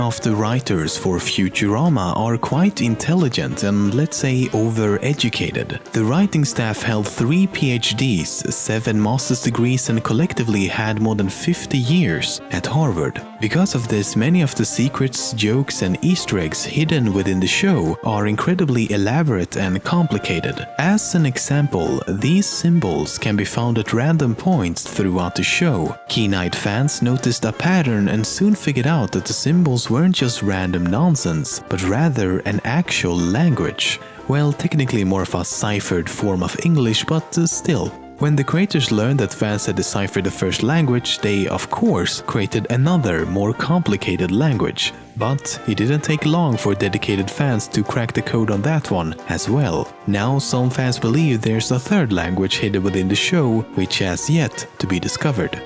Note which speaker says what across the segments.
Speaker 1: of the writers for Futurama are quite intelligent and, let's say, overeducated. The writing staff held 3 PhDs, 7 master's degrees and collectively had more than 50 years at Harvard. Because of this, many of the secrets, jokes and Easter eggs hidden within the show are incredibly elaborate and complicated. As an example, these symbols can be found at random points throughout the show. Keen-eyed fans noticed a pattern and soon figured out that the symbols weren't just random nonsense, but rather an actual language. Well, technically more of a ciphered form of English, but still. When the creators learned that fans had deciphered the first language, they, of course, created another, more complicated language. But it didn't take long for dedicated fans to crack the code on that one as well. Now some fans believe there's a third language hidden within the show, which has yet to be discovered.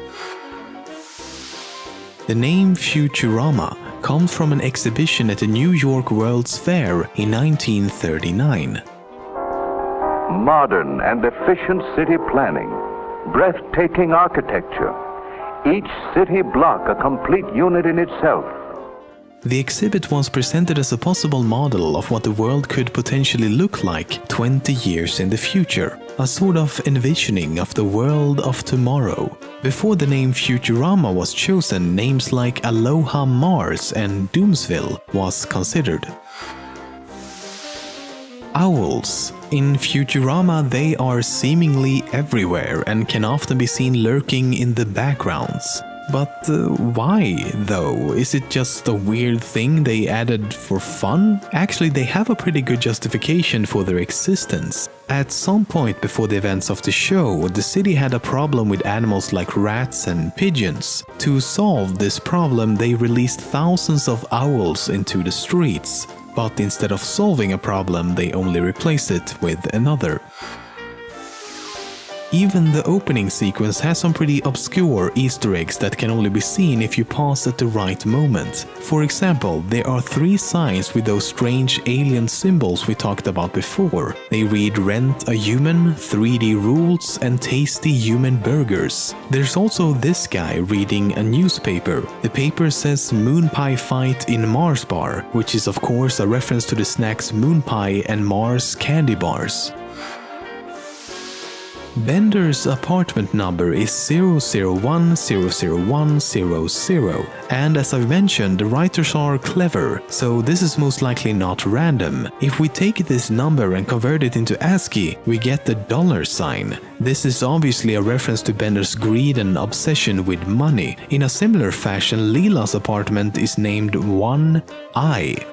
Speaker 1: The name Futurama comes from an exhibition at the New York World's Fair in 1939.
Speaker 2: Modern and efficient city planning, breathtaking architecture, each city block a complete unit in itself.
Speaker 1: The exhibit was presented as a possible model of what the world could potentially look like 20 years in the future, a sort of envisioning of the world of tomorrow. Before the name Futurama was chosen, names like Aloha Mars and Doomsville was considered. Owls. In Futurama, they are seemingly everywhere and can often be seen lurking in the backgrounds. But why, though? Is it just a weird thing they added for fun? Actually, they have a pretty good justification for their existence. At some point before the events of the show, the city had a problem with animals like rats and pigeons. To solve this problem, they released thousands of owls into the streets. But instead of solving a problem, they only replaced it with another. Even the opening sequence has some pretty obscure Easter eggs that can only be seen if you pause at the right moment. For example, there are 3 signs with those strange alien symbols we talked about before. They read "Rent a Human", "3D Rules" and "Tasty Human Burgers". There's also this guy reading a newspaper. The paper says "Moon Pie Fight in Mars Bar", which is of course a reference to the snacks Moon Pie and Mars candy bars. Bender's apartment number is 001-001-00, and as I've mentioned, the writers are clever, so this is most likely not random. If we take this number and convert it into ASCII, we get the $sign. This is obviously a reference to Bender's greed and obsession with money. In a similar fashion, Leela's apartment is named 1I.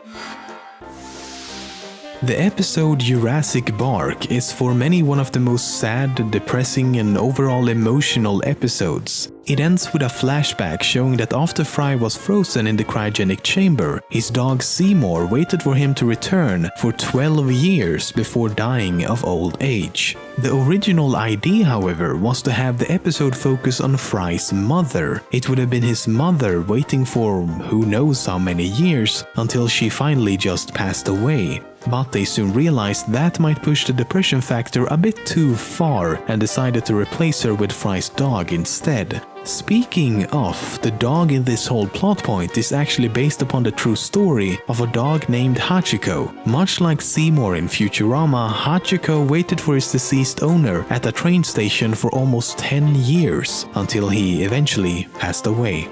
Speaker 1: The episode Jurassic Bark is for many one of the most sad, depressing and overall emotional episodes. It ends with a flashback showing that after Fry was frozen in the cryogenic chamber, his dog Seymour waited for him to return for 12 years before dying of old age. The original idea, however, was to have the episode focus on Fry's mother. It would have been his mother waiting for who knows how many years until she finally just passed away. But they soon realized that might push the depression factor a bit too far and decided to replace her with Fry's dog instead. Speaking of, the dog in this whole plot point is actually based upon the true story of a dog named Hachiko. Much like Seymour in Futurama, Hachiko waited for his deceased owner at a train station for almost 10 years until he eventually passed away.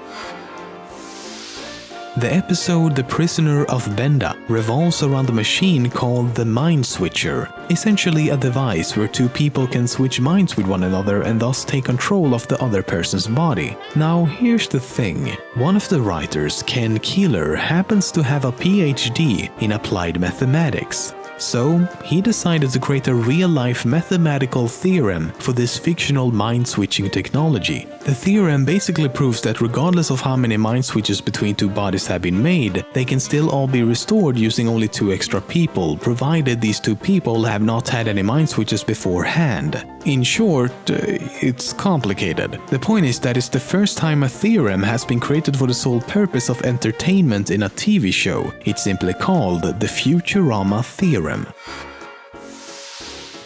Speaker 1: The episode The Prisoner of Benda revolves around a machine called the Mind Switcher, essentially a device where 2 people can switch minds with one another and thus take control of the other person's body. Now here's the thing, one of the writers, Ken Keeler, happens to have a PhD in applied mathematics. So, he decided to create a real-life mathematical theorem for this fictional mind-switching technology. The theorem basically proves that regardless of how many mind switches between 2 bodies have been made, they can still all be restored using only 2 extra people, provided these 2 people have not had any mind switches beforehand. In short, it's complicated. The point is that it's the first time a theorem has been created for the sole purpose of entertainment in a TV show. It's simply called the Futurama theorem.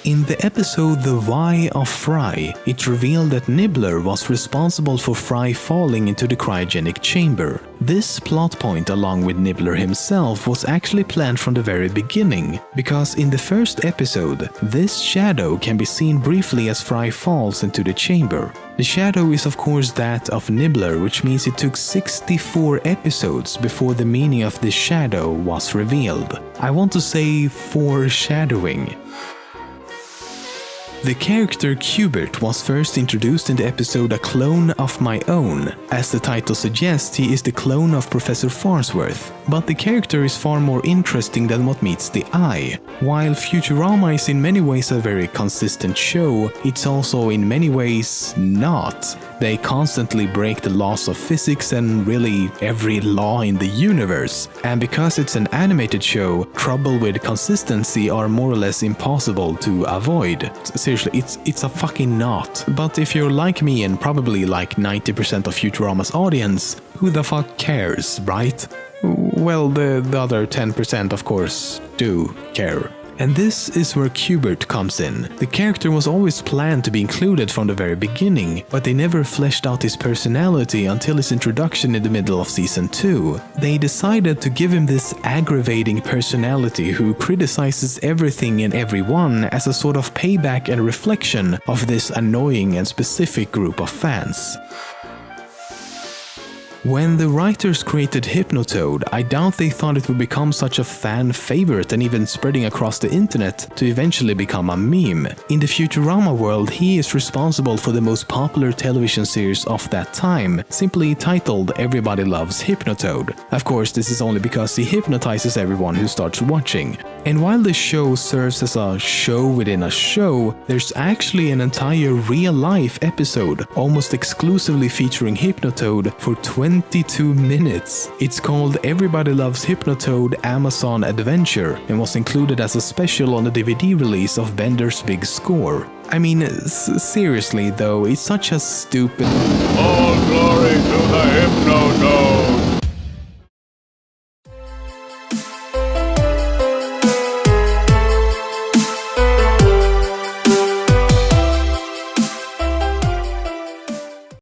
Speaker 1: In the episode The Why of Fry, it revealed that Nibbler was responsible for Fry falling into the cryogenic chamber. This plot point, along with Nibbler himself, was actually planned from the very beginning, because in the first episode, this shadow can be seen briefly as Fry falls into the chamber. The shadow is of course that of Nibbler, which means it took 64 episodes before the meaning of this shadow was revealed. I want to say foreshadowing. The character Qbert was first introduced in the episode A Clone of My Own. As the title suggests, he is the clone of Professor Farnsworth, but the character is far more interesting than what meets the eye. While Futurama is in many ways a very consistent show, it's also in many ways not. They constantly break the laws of physics and really every law in the universe. And because it's an animated show, trouble with consistency are more or less impossible to avoid. Seriously, it's a fucking not. But if you're like me and probably like 90% of Futurama's audience, who the fuck cares, right? Well, the other 10% of course do care. And this is where Qbert comes in. The character was always planned to be included from the very beginning, but they never fleshed out his personality until his introduction in the middle of season 2. They decided to give him this aggravating personality who criticizes everything and everyone as a sort of payback and reflection of this annoying and specific group of fans. When the writers created Hypnotoad, I doubt they thought it would become such a fan favorite and even spreading across the internet to eventually become a meme. In the Futurama world, he is responsible for the most popular television series of that time, simply titled Everybody Loves Hypnotoad. Of course, this is only because he hypnotizes everyone who starts watching. And while the show serves as a show within a show, there's actually an entire real-life episode almost exclusively featuring Hypnotoad for 22 minutes. It's called Everybody Loves Hypnotoad Amazon Adventure and was included as a special on the DVD release of Bender's Big Score. I mean, seriously though, it's such a stupid...
Speaker 3: All glory to the Hypnotoad!